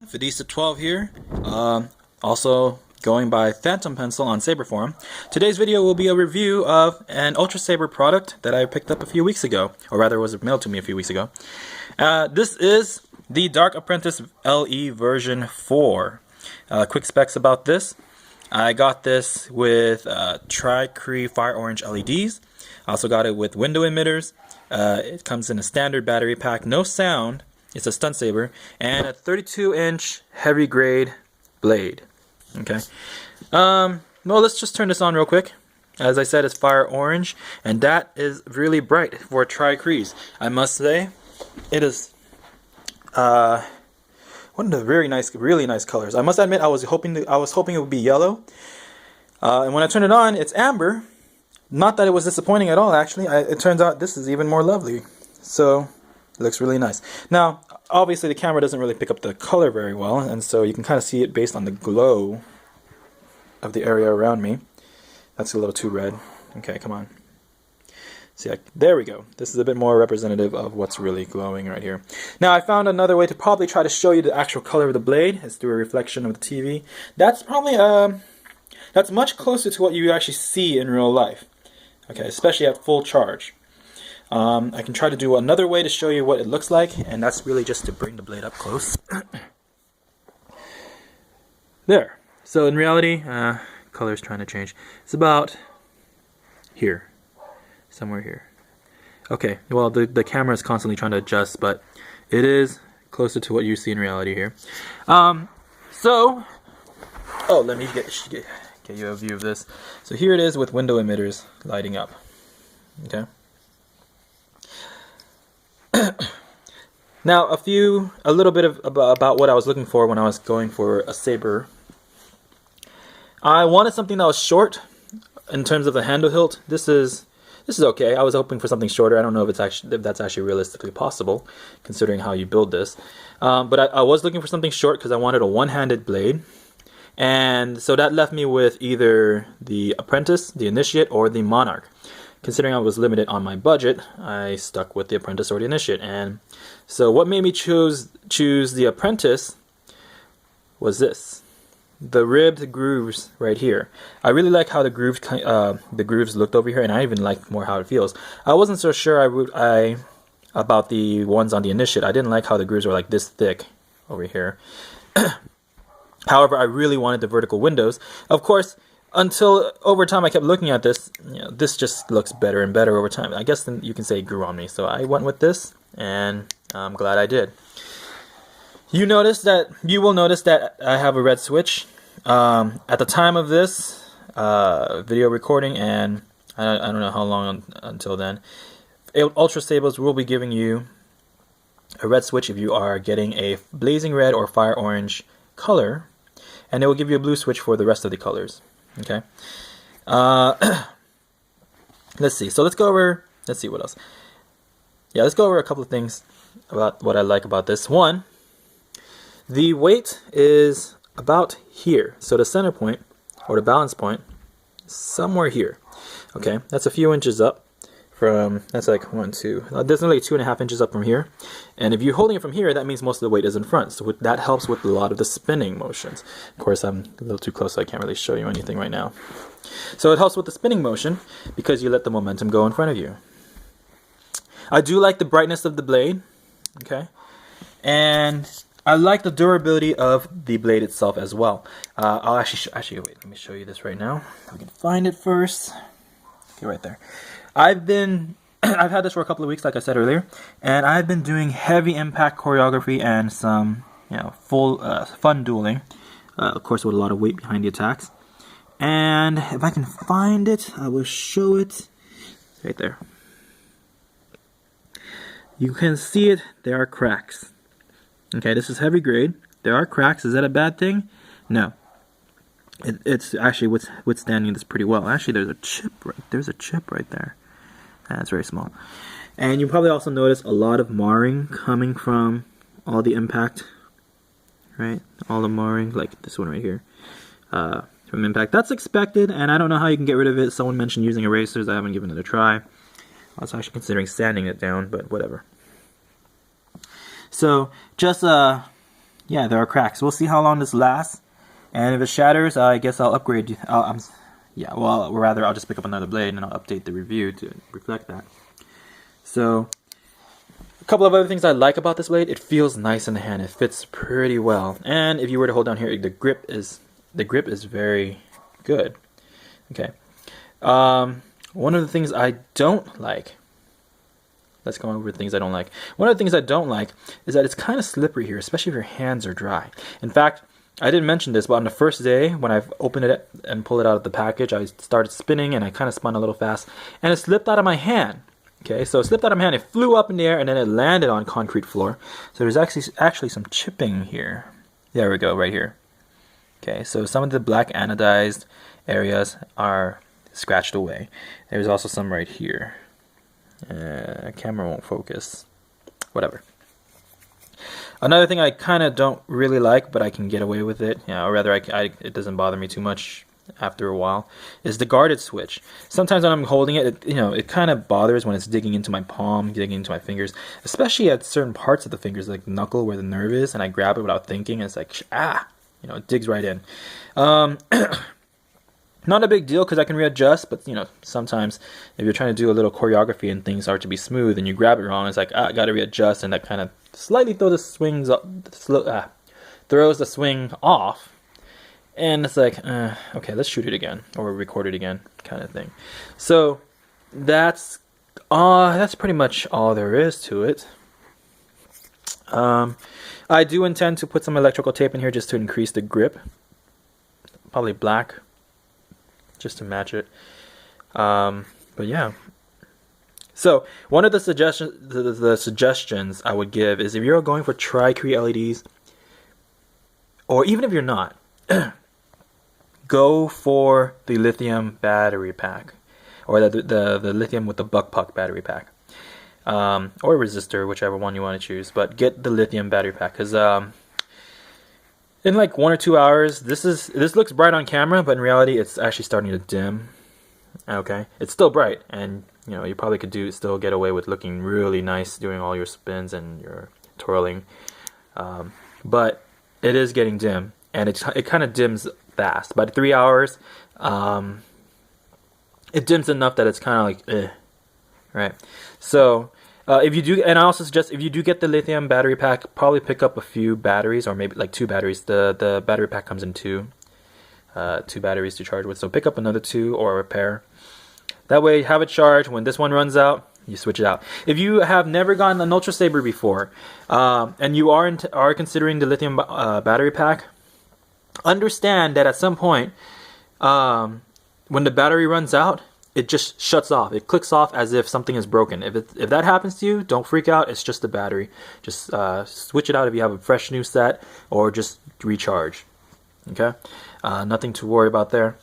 Fidisa 12 here, also going by Phantom Pencil on Saber Forum. Today's video will be a review of an UltraSaber product that I picked up a few weeks ago, or rather was mailed to me a few weeks ago. This is the Dark Apprentice LE version 4. Quick specs about this. I got this with Tri-Cree Fire Orange LEDs. I also got it with window emitters. It comes in a standard battery pack, no sound. It's a Stunt Saber, and a 32-inch heavy grade blade. Okay. Well, let's just turn this on real quick. As I said, it's fire orange, and that is really bright for Tri-Crees. I must say, it is one of the really nice colors. I must admit, I was hoping it would be yellow, and when I turned it on, it's amber. Not that it was disappointing at all. Actually, it turns out this is even more lovely. So. It looks really nice. Now, obviously the camera doesn't really pick up the color very well, and so you can kind of see it based on the glow of the area around me. That's a little too red. Okay, come on. See, there we go. This is a bit more representative of what's really glowing right here. Now, I found another way to probably try to show you the actual color of the blade. It's through a reflection of the TV. That's probably, that's much closer to what you actually see in real life. Okay, especially at full charge. I can try to do another way to show you what it looks like, and that's really just to bring the blade up close. There. So in reality, color's trying to change. It's about here. Somewhere here. Okay, well the camera is constantly trying to adjust, but it is closer to what you see in reality here. Oh, let me get you a view of this. So here it is with window emitters lighting up. Okay. Now, a little bit about what I was looking for when I was going for a saber. I wanted something that was short in terms of the handle hilt. This is okay. I was hoping for something shorter. I don't know if that's actually realistically possible, considering how you build this. But I was looking for something short because I wanted a one-handed blade, and so that left me with either the Apprentice, the Initiate, or the Monarch. Considering I was limited on my budget, I stuck with the Apprentice or the Initiate. And so what made me choose the Apprentice was this. The ribbed grooves right here. I really like how the grooves looked over here, and I even like more how it feels. I wasn't so sure about the ones on the Initiate. I didn't like how the grooves were like this thick over here. However, I really wanted the vertical windows. Of course, until over time I kept looking at this, this just looks better and better over time. I guess then you can say it grew on me. So I went with this, and I'm glad I did. You will notice that I have a red switch. At the time of this video recording, and I don't know how long until then, UltraSabers will be giving you a red switch if you are getting a blazing red or fire orange color, and it will give you a blue switch for the rest of the colors. Okay. Let's see. So let's see what else. Yeah, let's go over a couple of things about what I like about this. One, the weight is about here. So the center point, or the balance point, is somewhere here. Okay, that's a few inches up from, that's like 1, 2, there's only 2.5 inches up from here. And if you're holding it from here, that means most of the weight is in front. So that helps with a lot of the spinning motions. Of course, I'm a little too close, so I can't really show you anything right now. So it helps with the spinning motion because you let the momentum go in front of you. I do like the brightness of the blade. Okay. And I like the durability of the blade itself as well. I'll actually wait, let me show you this right now. If we can find it first. Okay, right there. I've had this for a couple of weeks, like I said earlier, and I've been doing heavy impact choreography and some, full fun dueling, of course with a lot of weight behind the attacks. And if I can find it, I will show it right there. You can see it. There are cracks. Okay, this is heavy grade. There are cracks. Is that a bad thing? No. It's actually withstanding this pretty well. Actually, there's a chip right there. That's very small. And you probably also notice a lot of marring coming from all the impact, right? All the marring, like this one right here, from impact. That's expected, and I don't know how you can get rid of it. Someone mentioned using erasers. I haven't given it a try. I was actually considering sanding it down, but whatever. So just yeah, there are cracks. We'll see how long this lasts, and if it shatters, I guess I'll upgrade. Yeah, well, rather I'll just pick up another blade and I'll update the review to reflect that. So, a couple of other things I like about this blade: it feels nice in the hand. It fits pretty well, and if you were to hold down here, the grip is very good. Okay. One of the things I don't like. Let's go over the things I don't like. One of the things I don't like is that it's kind of slippery here, especially if your hands are dry. In fact, I didn't mention this, but on the first day, when I opened it and pulled it out of the package, I started spinning and I kind of spun a little fast, and it slipped out of my hand. Okay, so it slipped out of my hand, it flew up in the air, and then it landed on concrete floor. So there's actually some chipping here. There we go, right here. Okay, so some of the black anodized areas are scratched away. There's also some right here. Camera won't focus. Whatever. Another thing I kind of don't really like, but I can get away with it, or rather, it doesn't bother me too much after a while, is the guarded switch. Sometimes when I'm holding it, it kind of bothers when it's digging into my palm, digging into my fingers, especially at certain parts of the fingers, like knuckle where the nerve is, and I grab it without thinking, and it's like, it digs right in. Not a big deal because I can readjust, but sometimes if you're trying to do a little choreography and things are to be smooth and you grab it wrong, it's like, I gotta readjust, and that kind of slightly throws the swing off, and it's like, okay, let's shoot it again or record it again, kind of thing. So that's pretty much all there is to it. I do intend to put some electrical tape in here just to increase the grip, probably black, just to match it. But yeah. So one of the suggestions I would give is if you're going for Tri-Cree LEDs, or even if you're not, go for the lithium battery pack, or the lithium with the buck battery pack, or resistor, whichever one you want to choose. But get the lithium battery pack, because in like 1 or 2 hours, this looks bright on camera, but in reality, it's actually starting to dim. Okay, it's still bright, and you probably could still get away with looking really nice doing all your spins and your twirling, but it is getting dim, and it kind of dims fast. By 3 hours, it dims enough that it's kind of like, right? So if you do, and I also suggest if you do get the lithium battery pack, probably pick up a few batteries, or maybe like 2 batteries. The battery pack comes in two batteries to charge with, so pick up another 2 or a pair. That way, have it charged. When this one runs out, you switch it out. If you have never gotten an UltraSaber before, and you are considering the lithium battery pack, understand that at some point, when the battery runs out, it just shuts off. It clicks off as if something is broken. If that happens to you, don't freak out. It's just the battery. Just switch it out if you have a fresh new set, or just recharge. Okay, nothing to worry about there.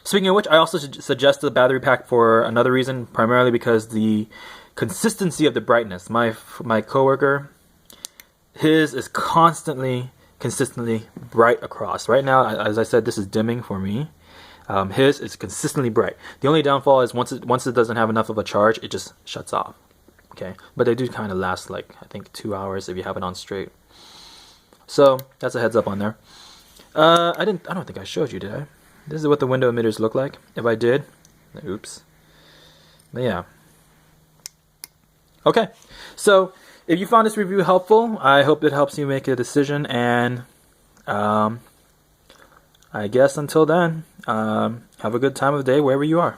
Speaking of which, I also suggest the battery pack for another reason, primarily because the consistency of the brightness. My coworker, his is consistently bright across. Right now, as I said, this is dimming for me. His is consistently bright. The only downfall is once it doesn't have enough of a charge, it just shuts off. Okay, but they do kind of last, like, I think 2 hours if you have it on straight. So that's a heads up on there. I don't think I showed you, did I? This is what the window emitters look like. If I did, oops. But yeah. Okay, so if you found this review helpful, I hope it helps you make a decision, and I guess until then, have a good time of the day wherever you are.